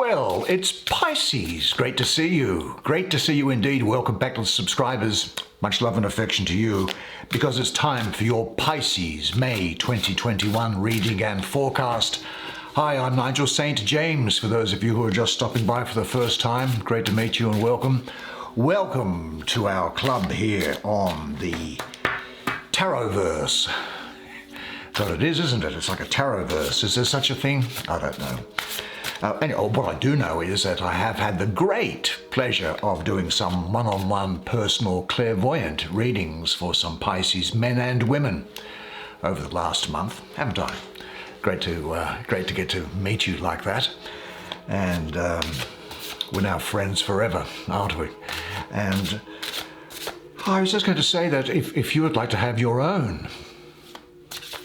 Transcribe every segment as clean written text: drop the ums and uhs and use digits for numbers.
Well, it's Pisces. Great to see you. Great to see you indeed. Welcome back to the subscribers. Much love and affection to you, because it's time for your Pisces May 2021 reading and forecast. Hi, I'm Nigel Saint James. For those of you who are just stopping by for the first time, great to meet you and welcome. Welcome to our club here on the Tarotverse. That's what it is, isn't it? It's like a Tarotverse. Is there such a thing? I don't know. Anyway, what I do know is that I have had the great pleasure of doing some one-on-one personal clairvoyant readings for some Pisces men and women over the last month, haven't I? Great to get to meet you like that, and we're now friends forever, aren't we? And I was just going to say that if you would like to have your own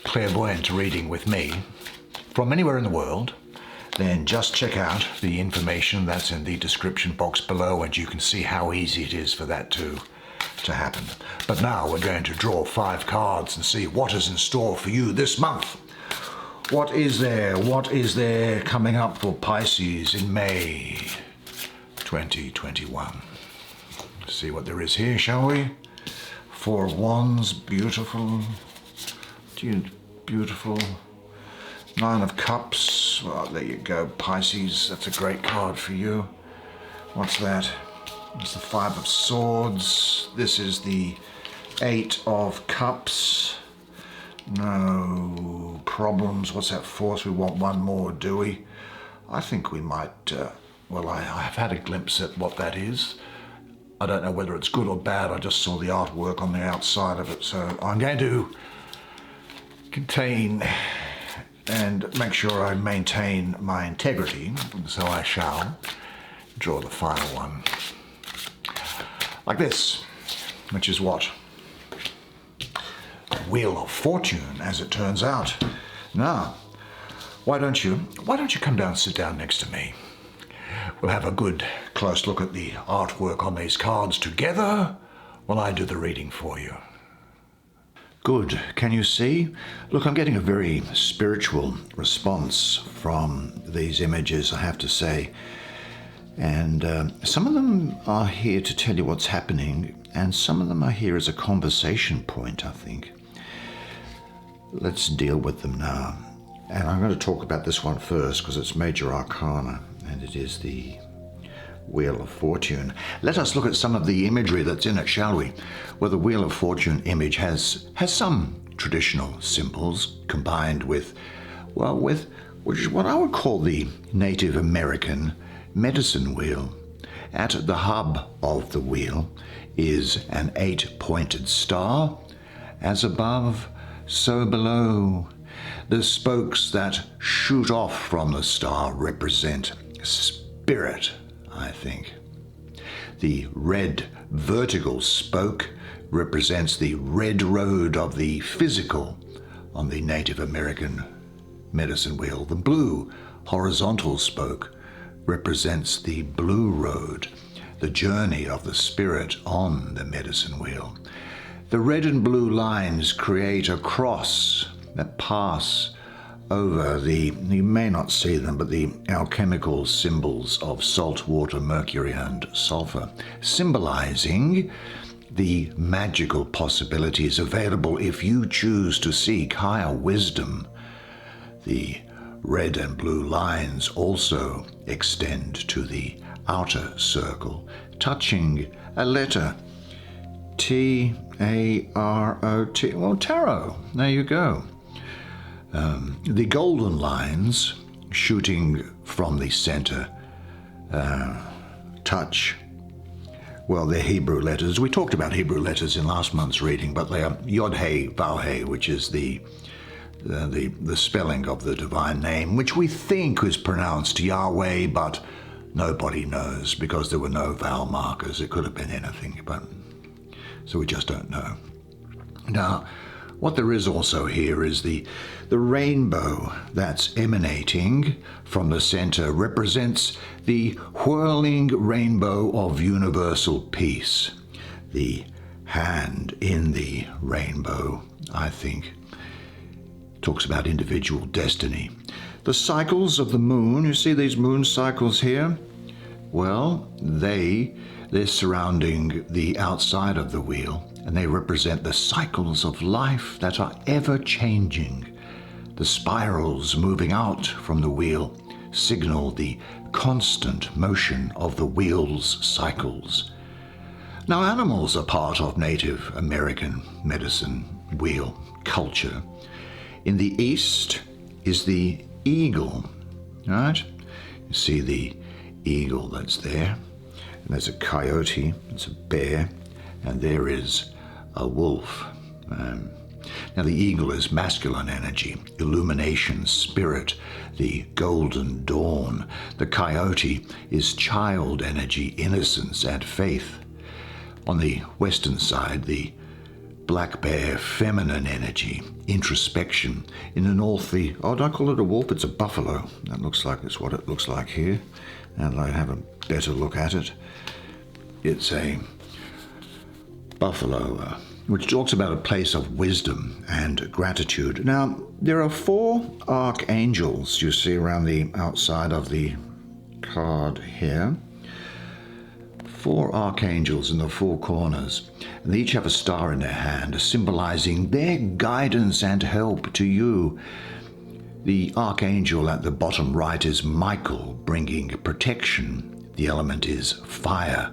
clairvoyant reading with me from anywhere in the world, then just check out the information that's in the description box below, and you can see how easy it is for that to happen. But now we're going to draw 5 cards and see what is in store for you this month. What is there coming up for Pisces in May 2021? Let's see what there is here, shall we? 4 of Wands, beautiful. Beautiful. 9 of Cups. Well, there you go, Pisces. That's a great card for you. What's that? It's the 5 of Swords. This is the 8 of Cups. No problems. What's that fourth? We want one more, do we? I think we might... well, I've had a glimpse at what that is. I don't know whether it's good or bad. I just saw the artwork on the outside of it. So I'm going to contain and make sure I maintain my integrity, so I shall draw the final one like this, which is what? Wheel of Fortune, as it turns out. Now, why don't you come down and sit down next to me? We'll have a good close look at the artwork on these cards together while I do the reading for you. Good. Can you see? Look, I'm getting a very spiritual response from these images, I have to say. And some of them are here to tell you what's happening, and some of them are here as a conversation point, I think. Let's deal with them now. And I'm going to talk about this one first because it's Major Arcana, and it is the Wheel of Fortune. Let us look at some of the imagery that's in it, shall we? Well, the Wheel of Fortune image has some traditional symbols combined with which is what I would call the Native American medicine wheel. At the hub of the wheel is an 8-pointed star, as above, so below. The spokes that shoot off from the star represent spirit, I think. The red vertical spoke represents the red road of the physical on the Native American medicine wheel. The blue horizontal spoke represents the blue road, the journey of the spirit on the medicine wheel. The red and blue lines create a cross that pass over you may not see them, but the alchemical symbols of salt, water, mercury, and sulfur, symbolizing the magical possibilities available if you choose to seek higher wisdom. The red and blue lines also extend to the outer circle, touching a letter, T-A-R-O-T, well, tarot, there you go. The golden lines shooting from the center touch, well, they're Hebrew letters. We talked about Hebrew letters in last month's reading, but they are Yod-He, Vav-He, which is the spelling of the divine name, which we think is pronounced Yahweh, but nobody knows because there were no vowel markers. It could have been anything, but so we just don't know. Now, what there is also here is the rainbow that's emanating from the center represents the whirling rainbow of universal peace. The hand in the rainbow, I think, talks about individual destiny. The cycles of the moon, you see these moon cycles here? Well, they're surrounding the outside of the wheel, and they represent the cycles of life that are ever changing. The spirals moving out from the wheel signal the constant motion of the wheel's cycles. Now, animals are part of Native American medicine wheel culture. In the east is the eagle, right? You see the eagle that's there, and there's a coyote, there's a bear, and there is a wolf. Now the eagle is masculine energy, illumination, spirit, the golden dawn. The coyote is child energy, innocence and faith. On the western side, the black bear, feminine energy, introspection. In the north, don't I call it a wolf? It's a buffalo. That looks like it's what it looks like here. And I have a better look at it. It's a buffalo, which talks about a place of wisdom and gratitude. Now, there are 4 archangels you see around the outside of the card here. 4 archangels in the 4 corners, and they each have a star in their hand, symbolizing their guidance and help to you. The archangel at the bottom right is Michael, bringing protection. The element is fire.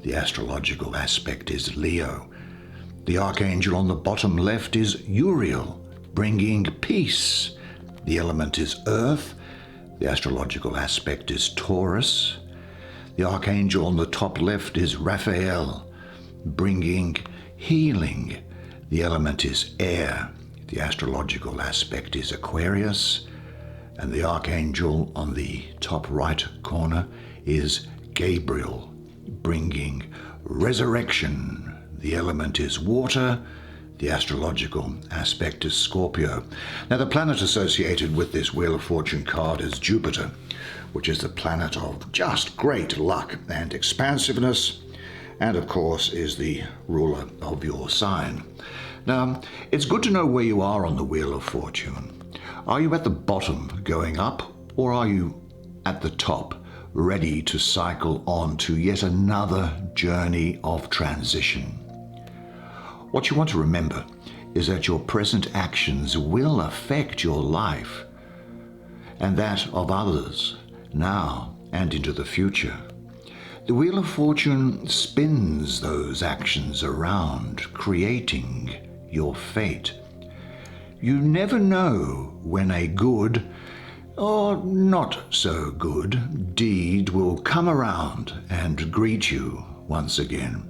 The astrological aspect is Leo. The archangel on the bottom left is Uriel, bringing peace. The element is earth. The astrological aspect is Taurus. The archangel on the top left is Raphael, bringing healing. The element is air. The astrological aspect is Aquarius. And the archangel on the top right corner is Gabriel, bringing resurrection. The element is water. The astrological aspect is Scorpio. Now, the planet associated with this Wheel of Fortune card is Jupiter, which is the planet of just great luck and expansiveness, and of course is the ruler of your sign. Now, it's good to know where you are on the Wheel of Fortune. Are you at the bottom going up, or are you at the top ready to cycle on to yet another journey of transition? What you want to remember is that your present actions will affect your life and that of others now and into the future. The Wheel of Fortune spins those actions around, creating your fate. You never know when a good or not so good deed will come around and greet you once again.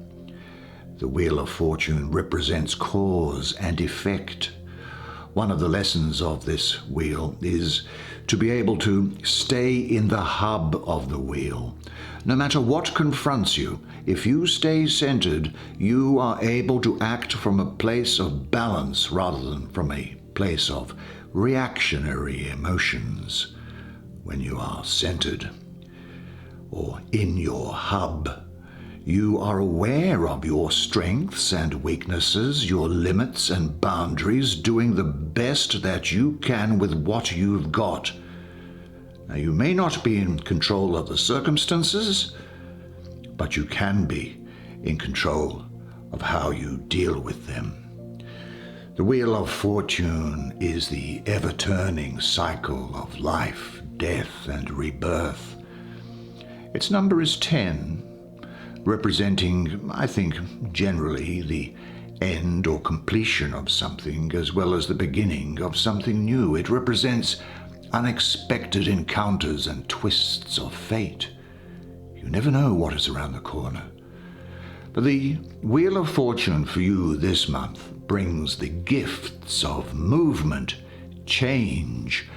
The Wheel of Fortune represents cause and effect. One of the lessons of this wheel is to be able to stay in the hub of the wheel. No matter what confronts you, if you stay centered, you are able to act from a place of balance rather than from a place of reactionary emotions. When you are centered or in your hub, you are aware of your strengths and weaknesses, your limits and boundaries, doing the best that you can with what you've got. Now, you may not be in control of the circumstances, but you can be in control of how you deal with them. The Wheel of Fortune is the ever-turning cycle of life, death, and rebirth. Its number is 10, representing, I think, generally the end or completion of something as well as the beginning of something new. It represents unexpected encounters and twists of fate. You never know what is around the corner. But the Wheel of Fortune for you this month brings the gifts of movement, change,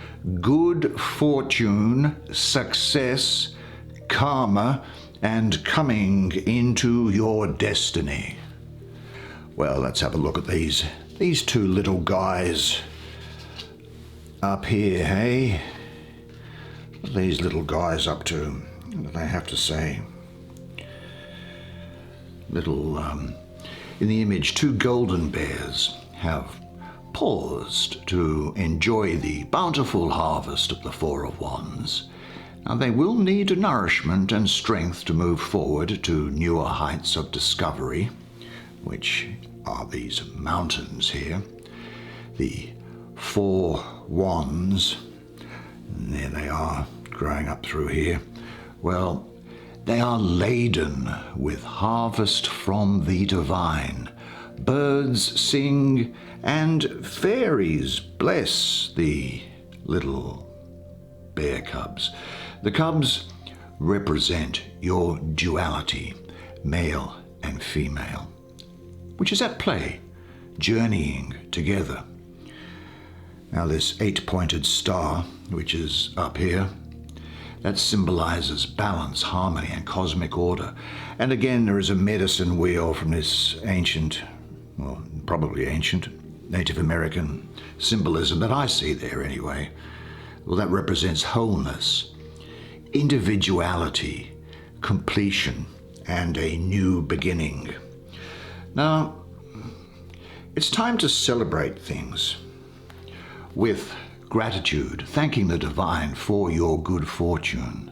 good fortune, success, karma, and coming into your destiny. Well, let's have a look at these 2 little guys up here, hey? What are these little guys up to? What do they have to say? Little, in the image, 2 golden bears have paused to enjoy the bountiful harvest of the Four of Wands. Now they will need nourishment and strength to move forward to newer heights of discovery, which are these mountains here. The Four Wands, and there they are growing up through here. Well, they are laden with harvest from the divine. Birds sing and fairies bless the little bear cubs. The cubs represent your duality, male and female, which is at play, journeying together. Now this 8-pointed star, which is up here, that symbolizes balance, harmony, and cosmic order. And again, there is a medicine wheel from this ancient, well, probably ancient, Native American symbolism that I see there anyway. Well, that represents wholeness, individuality, completion, and a new beginning. Now, it's time to celebrate things with gratitude, thanking the divine for your good fortune.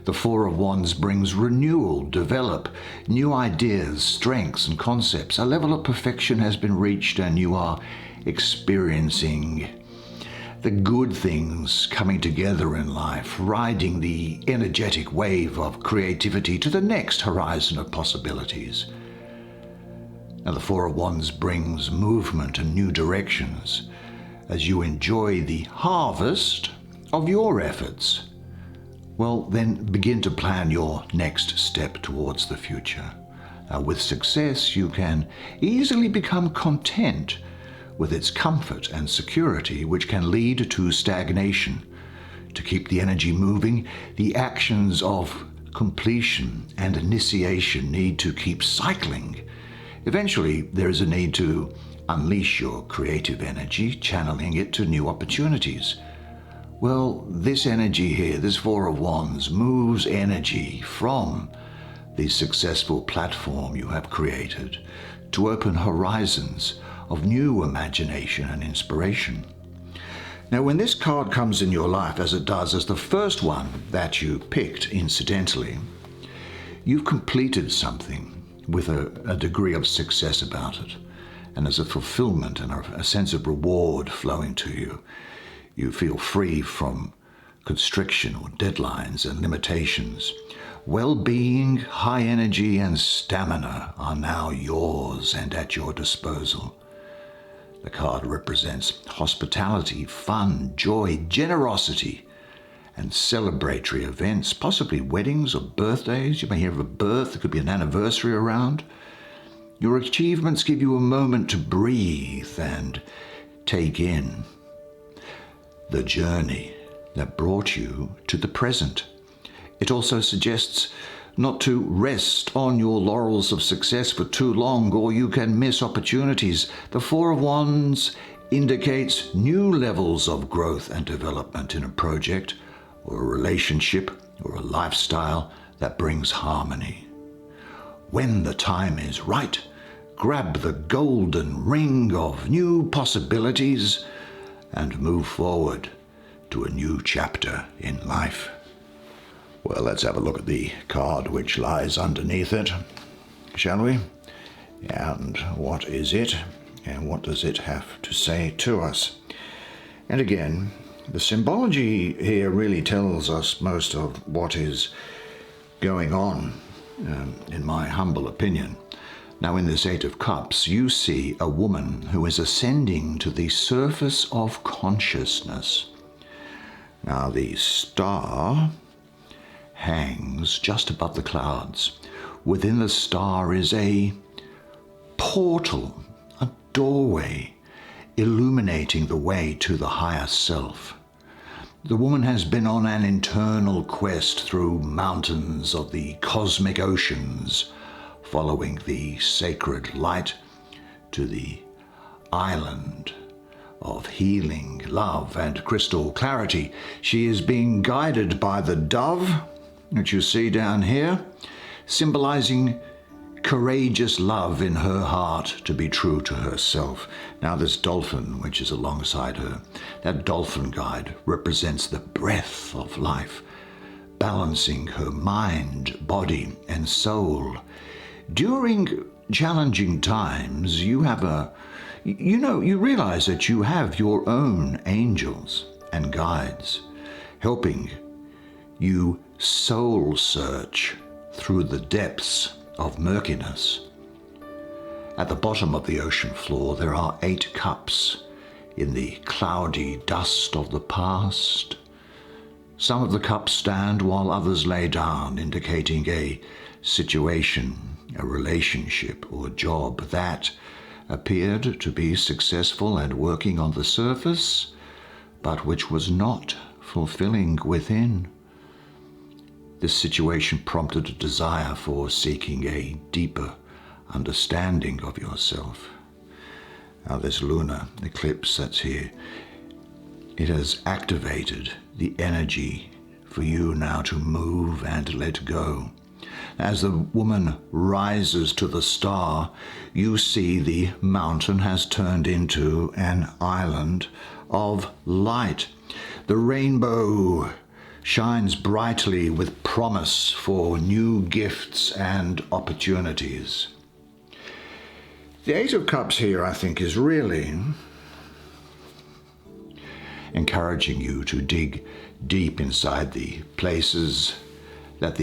The Four of Wands brings renewal, develop new ideas, strengths, and concepts. A level of perfection has been reached, and you are experiencing the good things coming together in life, riding the energetic wave of creativity to the next horizon of possibilities. Now, the Four of Wands brings movement and new directions as you enjoy the harvest of your efforts. Well, then begin to plan your next step towards the future. With success, you can easily become content with its comfort and security, which can lead to stagnation. To keep the energy moving, the actions of completion and initiation need to keep cycling. Eventually, there is a need to unleash your creative energy, channeling it to new opportunities. Well, this energy here, this Four of Wands, moves energy from the successful platform you have created to open horizons of new imagination and inspiration. Now, when this card comes in your life, as it does as the first one that you picked incidentally, you've completed something with a degree of success about it. And there's a fulfillment and a sense of reward flowing to you. You feel free from constriction or deadlines and limitations. Well-being, high energy, and stamina are now yours and at your disposal. The card represents hospitality, fun, joy, generosity, and celebratory events, possibly weddings or birthdays. You may hear of a birth, there could be an anniversary around. Your achievements give you a moment to breathe and take in the journey that brought you to the present. It also suggests not to rest on your laurels of success for too long, or you can miss opportunities. The Four of Wands indicates new levels of growth and development in a project or a relationship or a lifestyle that brings harmony. When the time is right, grab the golden ring of new possibilities and move forward to a new chapter in life. Well, let's have a look at the card which lies underneath it, shall we? And what is it? And what does it have to say to us? And again, the symbology here really tells us most of what is going on, in my humble opinion. Now, in this Eight of Cups, you see a woman who is ascending to the surface of consciousness. Now, the star hangs just above the clouds. Within the star is a portal, a doorway, illuminating the way to the higher self. The woman has been on an internal quest through mountains of the cosmic oceans, following the sacred light to the island of healing, love, and crystal clarity. She is being guided by the dove, which you see down here, symbolizing courageous love in her heart to be true to herself. Now this dolphin, which is alongside her, that dolphin guide represents the breath of life, balancing her mind, body, and soul. During challenging times, you realize that you have your own angels and guides helping you soul search through the depths of murkiness. At the bottom of the ocean floor, there are 8 cups in the cloudy dust of the past. Some of the cups stand while others lay down, indicating a situation, a relationship, or job that appeared to be successful and working on the surface, but which was not fulfilling within. This situation prompted a desire for seeking a deeper understanding of yourself. Now this lunar eclipse that's here, it has activated the energy for you now to move and let go. As the woman rises to the star, you see the mountain has turned into an island of light. The rainbow shines brightly with promise for new gifts and opportunities. The 8 of Cups here, I think, is really encouraging you to dig deep inside the places that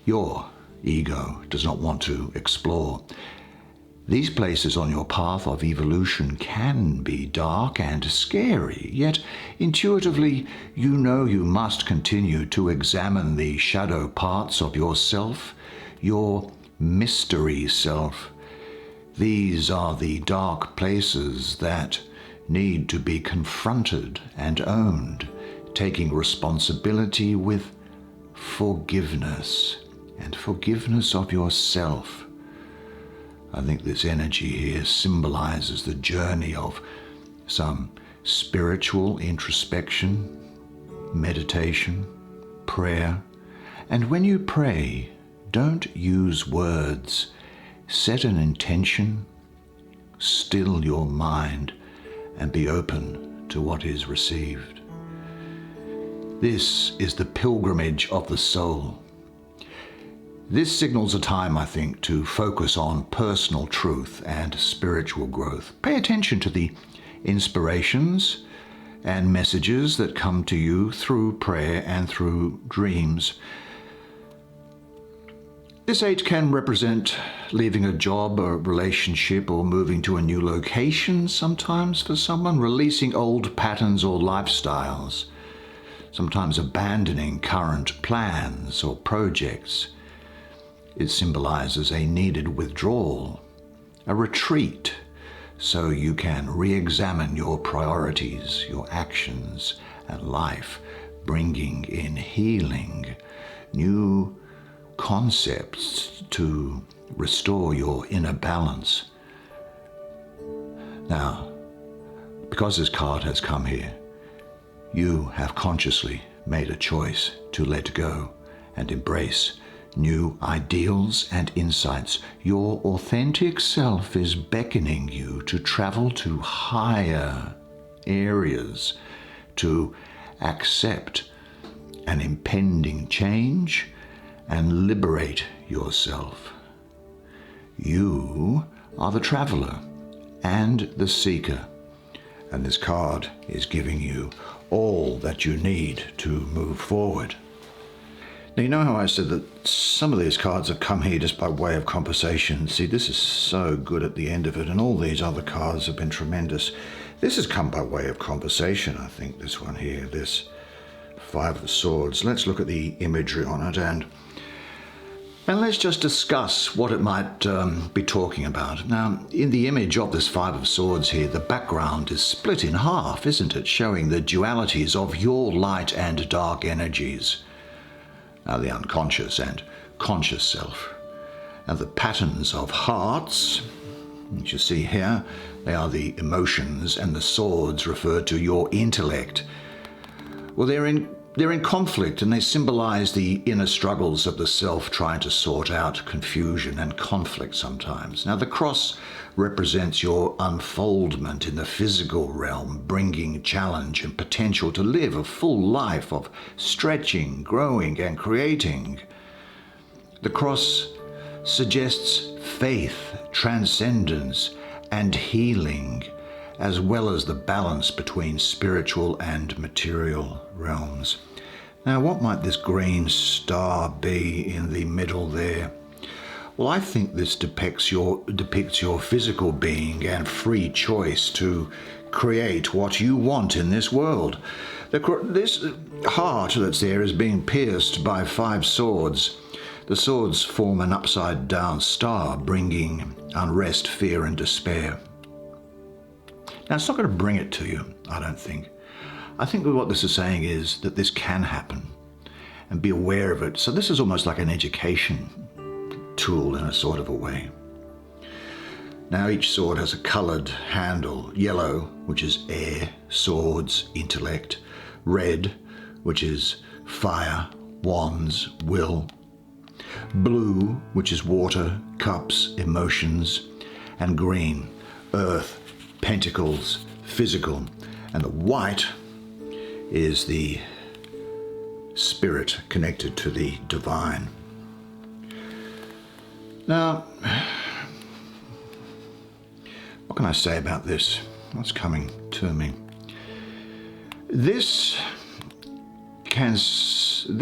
your ego does not want to explore. These places on your path of evolution can be dark and scary, yet intuitively you know you must continue to examine the shadow parts of yourself, your mystery self. These are the dark places that need to be confronted and owned, taking responsibility with forgiveness and forgiveness of yourself. I think this energy here symbolizes the journey of some spiritual introspection, meditation, prayer. And when you pray, don't use words. Set an intention, still your mind, and be open to what is received. This is the pilgrimage of the soul. This signals a time, I think, to focus on personal truth and spiritual growth. Pay attention to the inspirations and messages that come to you through prayer and through dreams. This 8 can represent leaving a job, a relationship, or moving to a new location sometimes for someone, releasing old patterns or lifestyles, sometimes abandoning current plans or projects. It symbolizes a needed withdrawal, a retreat, so you can re-examine your priorities, your actions, and life, bringing in healing, new concepts to restore your inner balance. Now, because this card has come here, you have consciously made a choice to let go and embrace new ideals and insights. Your authentic self is beckoning you to travel to higher areas, to accept an impending change and liberate yourself. You are the traveler and the seeker, and this card is giving you all that you need to move forward. Now, you know how I said that some of these cards have come here just by way of conversation? See, this is so good at the end of it, and all these other cards have been tremendous. This has come by way of conversation, I think, this one here, this 5 of Swords. Let's look at the imagery on it, and let's just discuss what it might be talking about. Now, in the image of this 5 of Swords here, the background is split in half, isn't it? Showing the dualities of your light and dark energies. Now, the unconscious and conscious self. Now, the patterns of hearts, which you see here, they are the emotions, and the swords refer to your intellect. Well, they're they're in conflict, and they symbolize the inner struggles of the self trying to sort out confusion and conflict sometimes. Now, the cross represents your unfoldment in the physical realm, bringing challenge and potential to live a full life of stretching, growing, and creating. The cross suggests faith, transcendence, and healing, as well as the balance between spiritual and material realms. Now, what might this green star be in the middle there? Well, I think this depicts your physical being and free choice to create what you want in this world. This heart that's there is being pierced by 5 swords. The swords form an upside-down star, bringing unrest, fear, and despair. Now, it's not going to bring it to you, I don't think. I think what this is saying is that this can happen, and be aware of it. So this is almost like an education tool in a sort of a way. Now, each sword has a coloured handle. Yellow, which is air, swords, intellect. Red, which is fire, wands, will. Blue, which is water, cups, emotions. And green, earth, pentacles, physical. And the white is the spirit connected to the divine. Now, what can I say about this? What's coming to me? This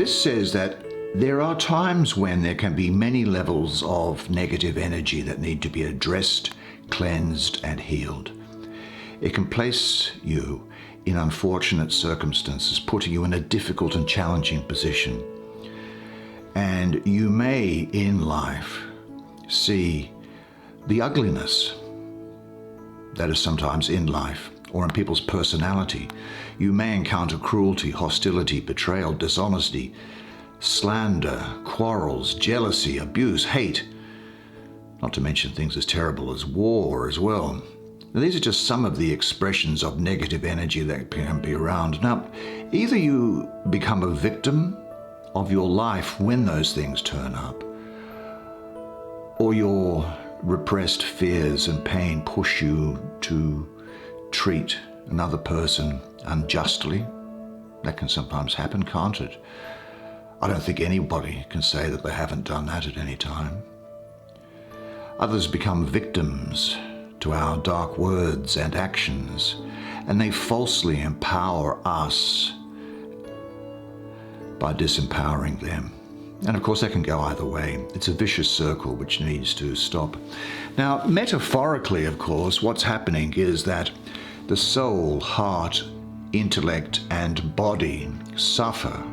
says that there are times when there can be many levels of negative energy that need to be addressed, cleansed, and healed. It can place you in unfortunate circumstances, putting you in a difficult and challenging position. And you may, in life, see the ugliness that is sometimes in life or in people's personality. You may encounter cruelty, hostility, betrayal, dishonesty, slander, quarrels, jealousy, abuse, hate, not to mention things as terrible as war as well. Now, these are just some of the expressions of negative energy that can be around. Now, either you become a victim of your life when those things turn up, or your repressed fears and pain push you to treat another person unjustly. That can sometimes happen, can't it? I don't think anybody can say that they haven't done that at any time. Others become victims to our dark words and actions, and they falsely empower us by disempowering them. And of course, that can go either way. It's a vicious circle which needs to stop. Now, metaphorically, of course, what's happening is that the soul, heart, intellect, and body suffer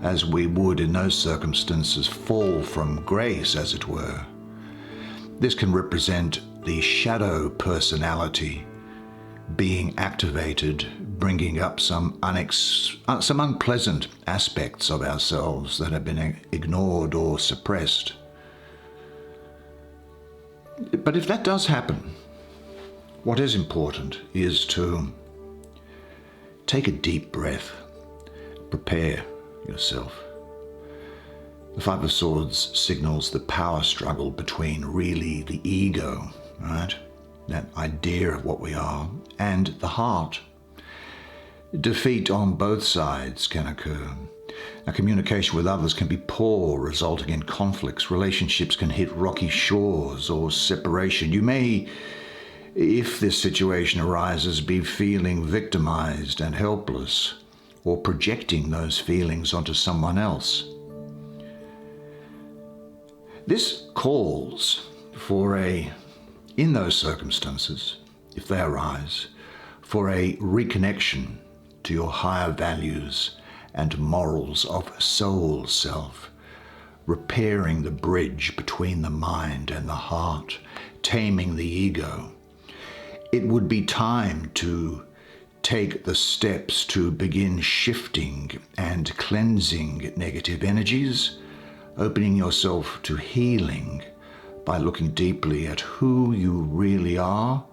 as we would in those circumstances fall from grace, as it were. This can represent the shadow personality being activated, bringing up some unpleasant aspects of ourselves that have been ignored or suppressed. But if that does happen, what is important is to take a deep breath, prepare yourself. The Five of Swords signals the power struggle between really the ego, right? That idea of what we are, and the heart. Defeat on both sides can occur. Now, communication with others can be poor, resulting in conflicts. Relationships can hit rocky shores or separation. You may, if this situation arises, be feeling victimized and helpless, or projecting those feelings onto someone else. This calls for in those circumstances, if they arise, for a reconnection to your higher values and morals of soul self, repairing the bridge between the mind and the heart, taming the ego. It would be time to take the steps to begin shifting and cleansing negative energies, opening yourself to healing by looking deeply at who you really are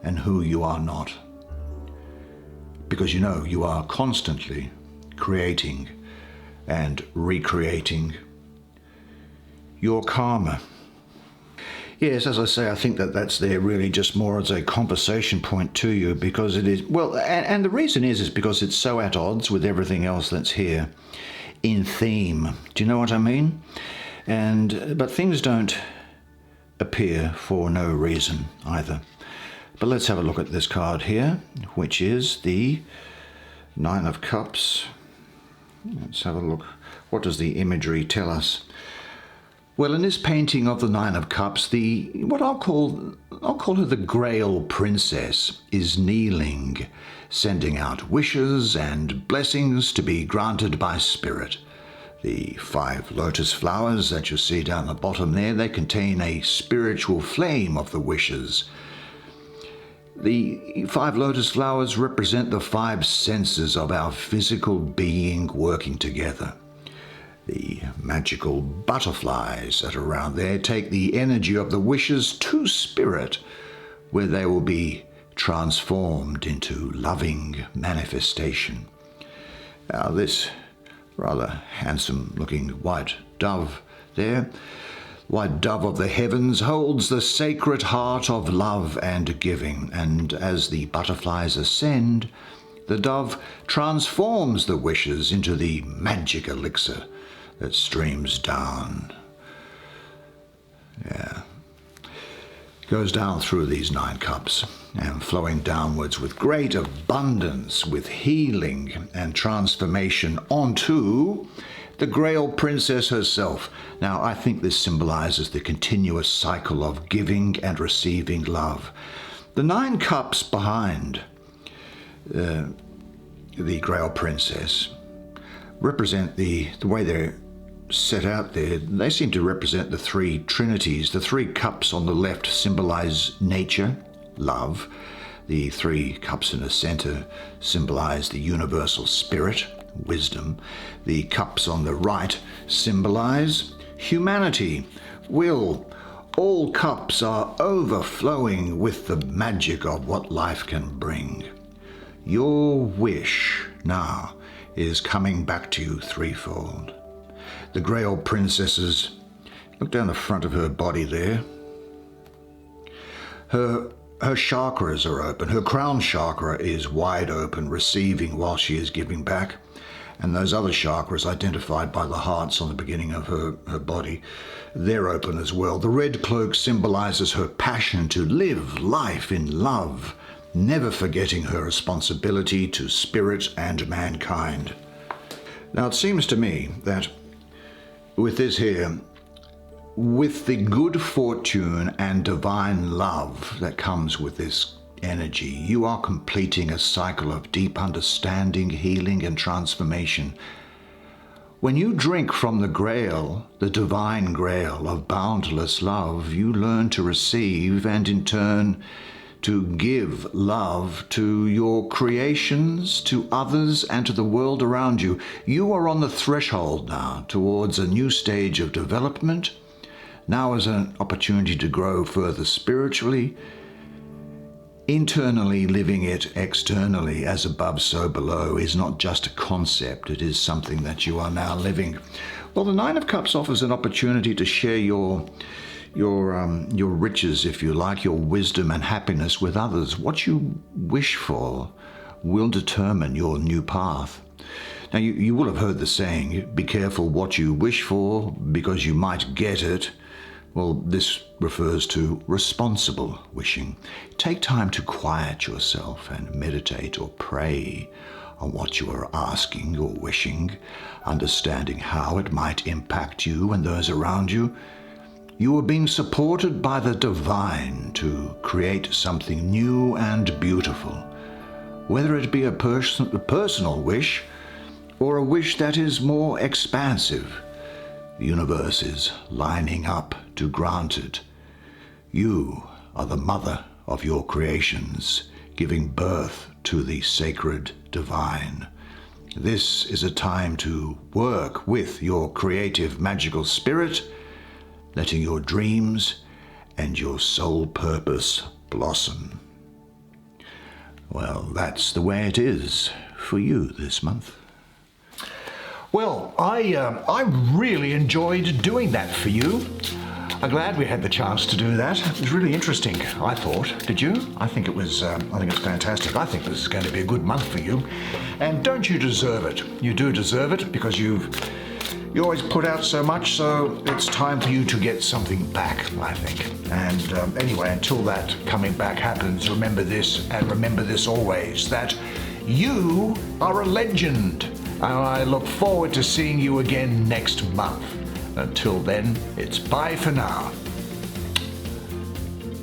and who you are not. Because you know you are constantly creating and recreating your karma. Yes, as I say, I think that that's there really just more as a conversation point to you, because it is, well, and the reason is because it's so at odds with everything else that's here in theme. Do you know what I mean? But things don't appear for no reason either. But let's have a look at this card here, which is the Nine of Cups. Let's have a look. What does the imagery tell us? Well, in this painting of the Nine of Cups, what I'll call her the Grail Princess is kneeling, sending out wishes and blessings to be granted by Spirit. The 5 lotus flowers that you see down the bottom there, they contain a spiritual flame of the wishes. The 5 lotus flowers represent the 5 senses of our physical being working together. The magical butterflies that are around there take the energy of the wishes to Spirit, where they will be transformed into loving manifestation. Now this rather handsome looking white dove there, white dove of the heavens, holds the sacred heart of love and giving, and as the butterflies ascend, the dove transforms the wishes into the magic elixir that streams down. Goes down through these 9 cups and flowing downwards with great abundance, with healing and transformation onto the Grail Princess herself. Now, I think this symbolizes the continuous cycle of giving and receiving love. The 9 cups behind the Grail Princess represent the way they're set out there. They seem to represent the 3 trinities. The 3 cups on the left symbolize nature, love. The 3 cups in the center symbolize the universal spirit, wisdom. The cups on the right symbolize humanity, will. All cups are overflowing with the magic of what life can bring. Your wish now is coming back to you threefold. The Grail Princesses, look down the front of her body there. Her chakras are open. Her crown chakra is wide open, receiving while she is giving back. And those other chakras, identified by the hearts on the beginning of her body, they're open as well. The red cloak symbolizes her passion to live life in love, never forgetting her responsibility to spirit and mankind. Now, it seems to me that with this here, with the good fortune and divine love that comes with this energy, you are completing a cycle of deep understanding, healing, and transformation. When you drink from the Grail, the divine Grail of boundless love, you learn to receive and in turn to give love to your creations, to others, and to the world around you. You are on the threshold now towards a new stage of development. Now is an opportunity to grow further spiritually, internally living it externally. As above, so below is not just a concept, it is something that you are now living. Well, the Nine of Cups offers an opportunity to share your riches, if you like, your wisdom and happiness with others. What you wish for will determine your new path. Now, you will have heard the saying, be careful what you wish for because you might get it. Well, this refers to responsible wishing. Take time to quiet yourself and meditate or pray on what you are asking or wishing, understanding how it might impact you and those around you. You are being supported by the divine to create something new and beautiful, whether it be a personal wish or a wish that is more expansive. The universe is lining up to grant it. You are the mother of your creations, giving birth to the sacred divine. This is a time to work with your creative magical spirit, letting your dreams and your soul purpose blossom. Well, that's the way it is for you this month. Well, I really enjoyed doing that for you. I'm glad we had the chance to do that. It was really interesting, I thought. Did you? I think it's fantastic. I think this is going to be a good month for you. And don't you deserve it? You do deserve it because you always put out so much, so it's time for you to get something back, I think. And anyway, until that coming back happens, remember this, and remember this always, that you are a legend. And I look forward to seeing you again next month. Until then, it's bye for now.